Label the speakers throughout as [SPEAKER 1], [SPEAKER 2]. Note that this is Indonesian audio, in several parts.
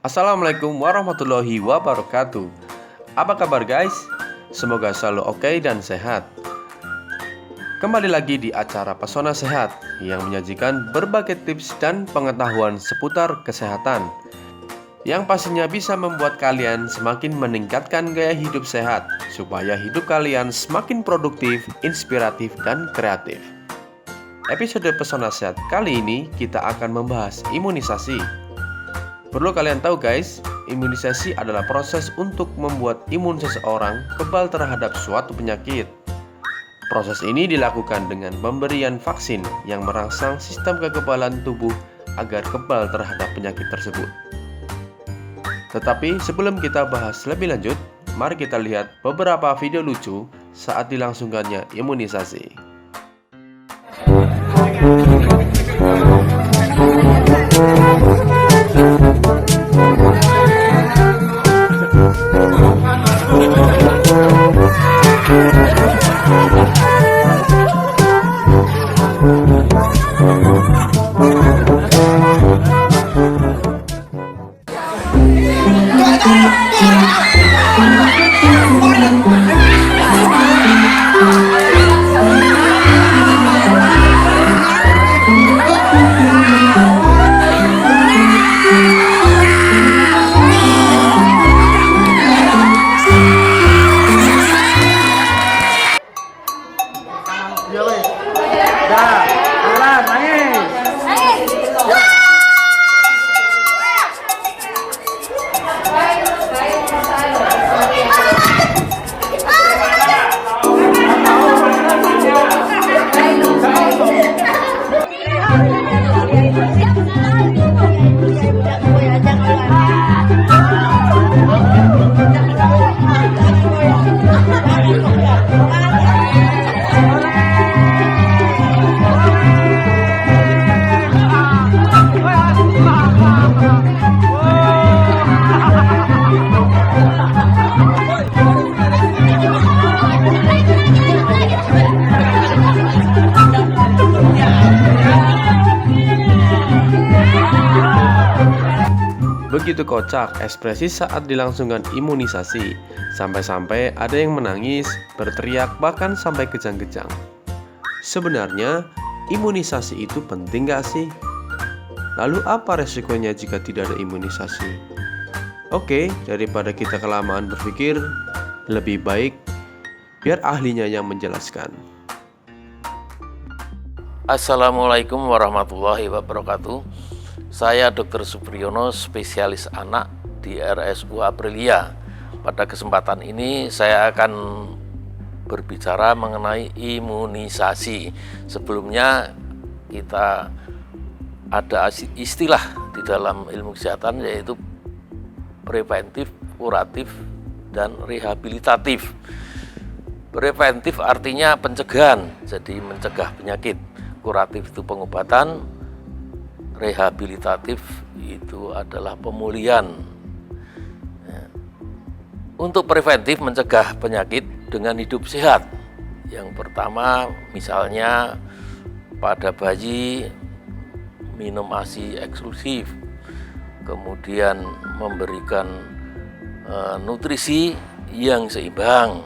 [SPEAKER 1] Assalamualaikum warahmatullahi wabarakatuh. Apa kabar guys? Semoga selalu oke dan sehat. Kembali lagi di acara Pesona Sehat yang menyajikan berbagai tips dan pengetahuan seputar kesehatan yang pastinya bisa membuat kalian semakin meningkatkan gaya hidup sehat supaya hidup kalian semakin produktif, inspiratif, dan kreatif. Episode Pesona Sehat kali ini kita akan membahas imunisasi. Perlu kalian tahu guys, imunisasi adalah proses untuk membuat imun seseorang kebal terhadap suatu penyakit. Proses ini dilakukan dengan pemberian vaksin yang merangsang sistem kekebalan tubuh agar kebal terhadap penyakit tersebut. Tetapi sebelum kita bahas lebih lanjut, mari kita lihat beberapa video lucu saat dilangsungkannya imunisasi. Begitu kocak ekspresi saat dilangsungkan imunisasi, sampai-sampai ada yang menangis, berteriak, bahkan sampai kejang-kejang. Sebenarnya, imunisasi itu penting gak sih? Lalu apa resikonya jika tidak ada imunisasi? Oke, daripada kita kelamaan berpikir, lebih baik biar ahlinya yang menjelaskan.
[SPEAKER 2] Assalamualaikum warahmatullahi wabarakatuh. Saya Dr. Supriyono, spesialis anak di RSU Aprilia. Pada kesempatan ini saya akan berbicara mengenai imunisasi. Sebelumnya kita ada istilah di dalam ilmu kesehatan yaitu preventif, kuratif, dan rehabilitatif. Preventif artinya pencegahan, jadi mencegah penyakit. Kuratif itu pengobatan, rehabilitatif itu adalah pemulihan. Untuk preventif mencegah penyakit dengan hidup sehat. Yang pertama misalnya pada bayi minum ASI eksklusif, kemudian memberikan nutrisi yang seimbang,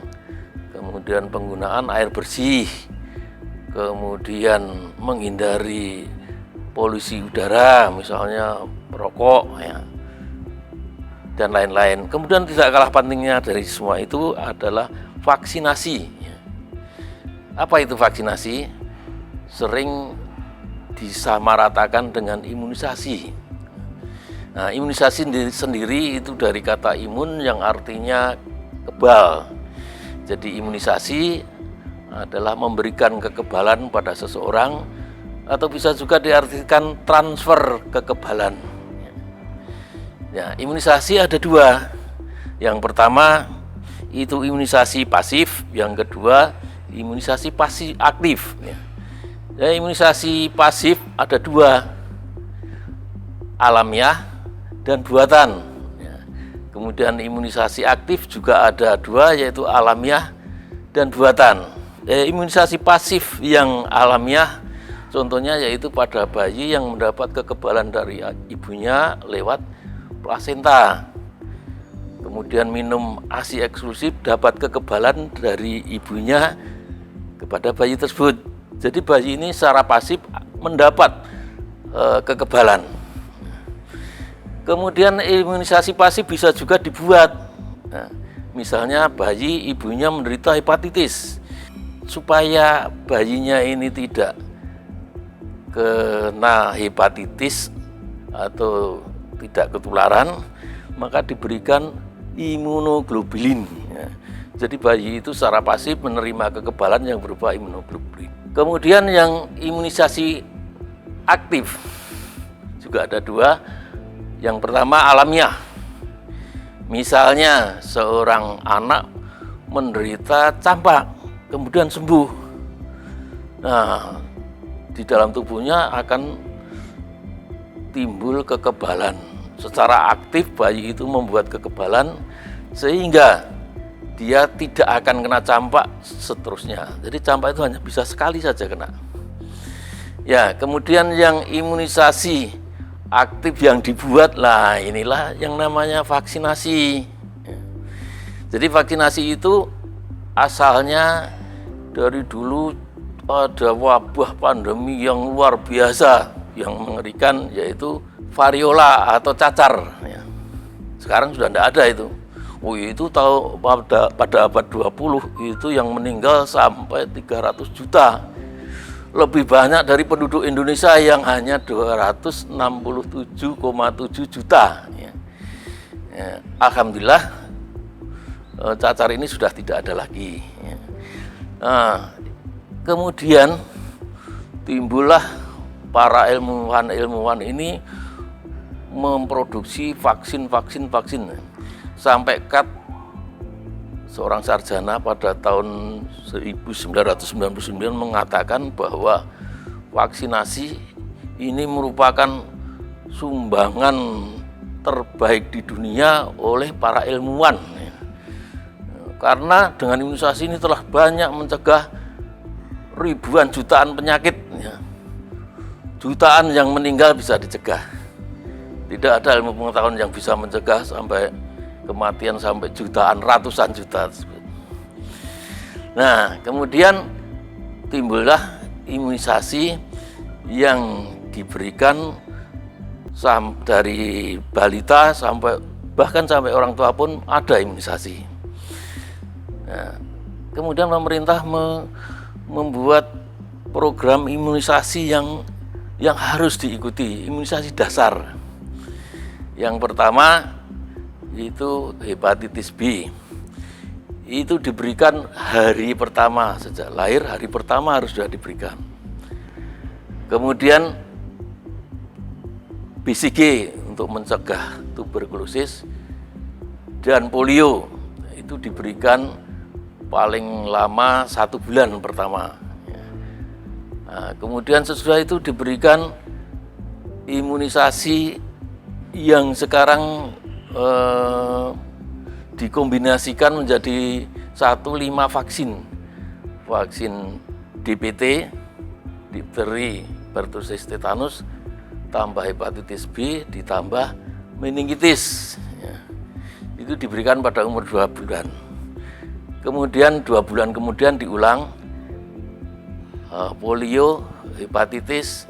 [SPEAKER 2] kemudian penggunaan air bersih, kemudian menghindari polusi udara, misalnya merokok, ya, dan lain-lain. Kemudian tidak kalah pentingnya dari semua itu adalah vaksinasi. Apa itu vaksinasi? Sering disamaratakan dengan imunisasi. Nah, imunisasi sendiri itu dari kata imun yang artinya kebal. Jadi imunisasi adalah memberikan kekebalan pada seseorang, atau bisa juga diartikan transfer kekebalan. Ya, imunisasi ada dua. Yang pertama itu imunisasi pasif, yang kedua imunisasi pasif aktif. Ya, imunisasi pasif ada dua, alamiah dan buatan. Ya, kemudian imunisasi aktif juga ada dua, yaitu alamiah dan buatan. Imunisasi pasif yang alamiah contohnya yaitu pada bayi yang mendapat kekebalan dari ibunya lewat plasenta. Kemudian minum ASI eksklusif dapat kekebalan dari ibunya kepada bayi tersebut. Jadi bayi ini secara pasif mendapat kekebalan. Kemudian imunisasi pasif bisa juga dibuat. Nah, misalnya bayi ibunya menderita hepatitis, supaya bayinya ini tidak kena hepatitis atau tidak ketularan, maka diberikan imunoglobulin. Ya. Jadi bayi itu secara pasif menerima kekebalan yang berupa imunoglobulin. Kemudian yang imunisasi aktif juga ada dua. Yang pertama alamiah. Misalnya seorang anak menderita campak, kemudian sembuh. Nah, di dalam tubuhnya akan timbul kekebalan. Secara aktif bayi itu membuat kekebalan sehingga dia tidak akan kena campak seterusnya. Jadi campak itu hanya bisa sekali saja kena. Ya, kemudian yang imunisasi aktif yang dibuat, lah inilah yang namanya vaksinasi. Jadi vaksinasi itu asalnya dari dulu ada wabah pandemi yang luar biasa, yang mengerikan, yaitu variola atau cacar. Sekarang sudah tidak ada itu. Itu tahu pada abad 20 itu yang meninggal sampai 300 juta. Lebih banyak dari penduduk Indonesia yang hanya 267,7 juta. Alhamdulillah cacar ini sudah tidak ada lagi. Nah, kemudian timbullah para ilmuwan ini memproduksi vaksin. Sampai seorang sarjana pada tahun 1999 mengatakan bahwa vaksinasi ini merupakan sumbangan terbaik di dunia oleh para ilmuwan. Karena dengan imunisasi ini telah banyak mencegah ribuan jutaan penyakit. Jutaan yang meninggal bisa dicegah. Tidak ada ilmu pengetahuan yang bisa mencegah sampai kematian sampai jutaan, ratusan juta tersebut. Nah, kemudian timbullah imunisasi yang diberikan dari balita sampai bahkan sampai orang tua pun ada imunisasi. Nah, kemudian pemerintah membuat program imunisasi yang harus diikuti, imunisasi dasar. Yang pertama itu hepatitis B. Itu diberikan hari pertama, sejak lahir hari pertama harus sudah diberikan. Kemudian BCG untuk mencegah tuberkulosis dan polio itu diberikan paling lama 1 bulan pertama. Nah, kemudian sesudah itu diberikan imunisasi yang sekarang dikombinasikan menjadi 5 vaksin. Vaksin DPT, difteri, pertussis, tetanus, tambah hepatitis B, ditambah meningitis. Itu diberikan pada umur 2 bulan. Kemudian 2 bulan kemudian diulang polio, hepatitis,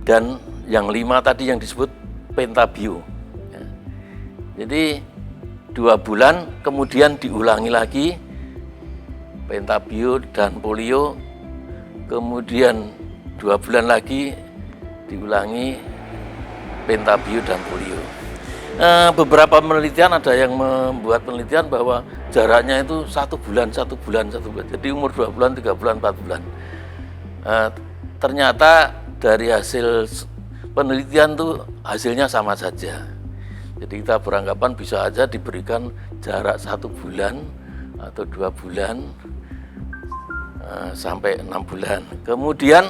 [SPEAKER 2] dan yang 5 tadi yang disebut pentabio. Jadi 2 bulan kemudian diulangi lagi pentabio dan polio, kemudian 2 bulan lagi diulangi pentabio dan polio. Beberapa penelitian ada yang membuat penelitian bahwa jaraknya itu 1 bulan. Jadi umur 2 bulan, 3 bulan, 4 bulan. Ternyata dari hasil penelitian tuh hasilnya sama saja. Jadi kita beranggapan bisa aja diberikan jarak 1 bulan atau 2 bulan sampai 6 bulan. Kemudian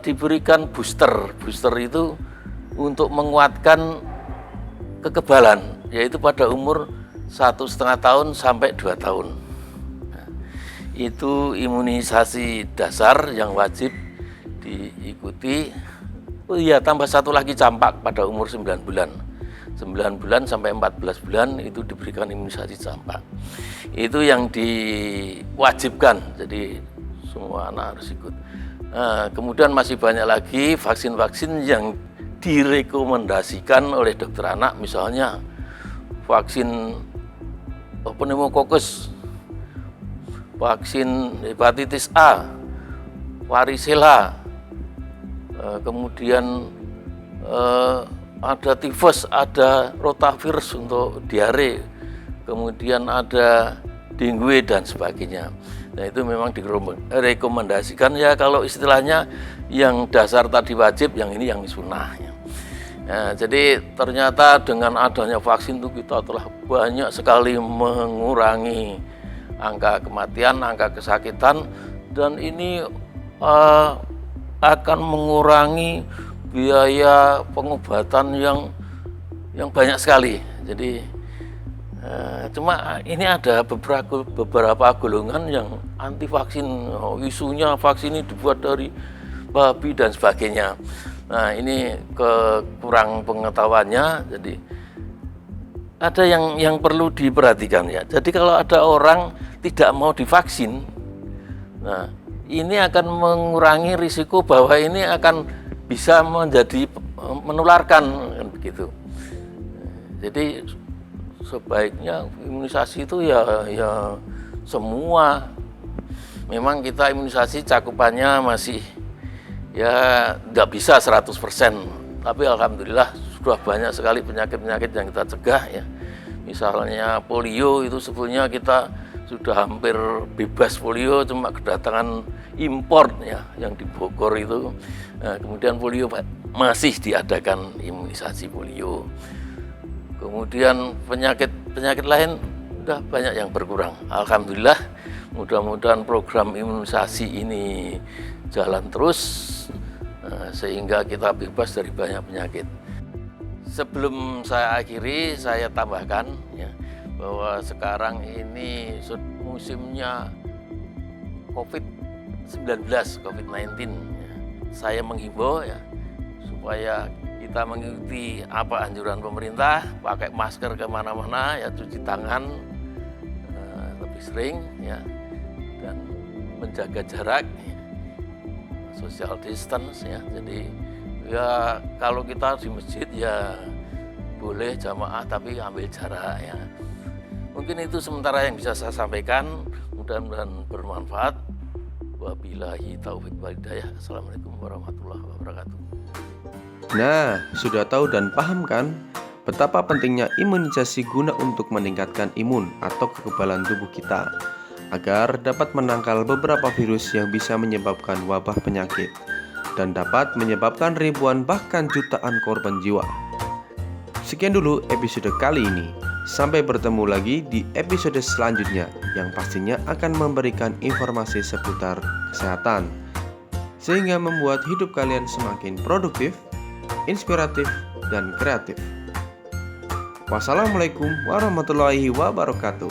[SPEAKER 2] diberikan booster. Booster itu untuk menguatkan kekebalan, yaitu pada umur 1,5 tahun sampai 2 tahun. Itu imunisasi dasar yang wajib diikuti Oh iya, tambah satu lagi campak pada umur 9 bulan. 9 bulan sampai 14 bulan itu diberikan imunisasi campak. Itu yang diwajibkan, jadi semua anak harus ikut. Kemudian masih banyak lagi vaksin-vaksin yang direkomendasikan oleh dokter anak, misalnya vaksin pneumokokus, vaksin hepatitis A, varicella, kemudian ada tifus, ada rotavirus untuk diare, kemudian ada dengue dan sebagainya. Nah itu memang direkomendasikan ya, kalau istilahnya yang dasar tadi wajib, yang ini yang sunnah ya. Nah, jadi ternyata dengan adanya vaksin itu kita telah banyak sekali mengurangi angka kematian, angka kesakitan, dan ini akan mengurangi biaya pengobatan yang banyak sekali. Jadi cuma ini ada beberapa golongan yang anti vaksin, isunya vaksin ini dibuat dari babi dan sebagainya. Nah ini kurang pengetahuannya, jadi ada yang perlu diperhatikan ya. Jadi kalau ada orang tidak mau divaksin, nah ini akan mengurangi risiko bahwa ini akan bisa menjadi menularkan begitu. Jadi sebaiknya imunisasi itu ya semua. Memang kita imunisasi cakupannya masih ya nggak bisa 100%, tapi alhamdulillah sudah banyak sekali penyakit-penyakit yang kita cegah ya. Misalnya polio itu sebetulnya kita sudah hampir bebas polio, cuma kedatangan impor ya yang di Bogor itu. Nah, kemudian polio masih diadakan imunisasi polio. Kemudian penyakit lain udah banyak yang berkurang. Alhamdulillah, mudah-mudahan program imunisasi ini jalan terus sehingga kita bebas dari banyak penyakit. Sebelum saya akhiri, saya tambahkan ya, bahwa sekarang ini musimnya COVID-19 ya. Saya menghimbau ya supaya kita mengikuti apa anjuran pemerintah, pakai masker kemana-mana, ya cuci tangan lebih sering, ya, dan menjaga jarak, ya, social distance, ya. Jadi ya kalau kita di masjid ya boleh jamaah tapi ambil jarak, ya. Mungkin itu sementara yang bisa saya sampaikan, mudah-mudahan bermanfaat. Wabillahi taufiq wal hidayah. Assalamualaikum warahmatullahi wabarakatuh.
[SPEAKER 1] Nah, sudah tahu dan paham kan betapa pentingnya imunisasi guna untuk meningkatkan imun atau kekebalan tubuh kita agar dapat menangkal beberapa virus yang bisa menyebabkan wabah penyakit dan dapat menyebabkan ribuan bahkan jutaan korban jiwa. Sekian dulu episode kali ini. Sampai bertemu lagi di episode selanjutnya yang pastinya akan memberikan informasi seputar kesehatan sehingga membuat hidup kalian semakin produktif, inspiratif, dan kreatif. Wassalamualaikum warahmatullahi wabarakatuh.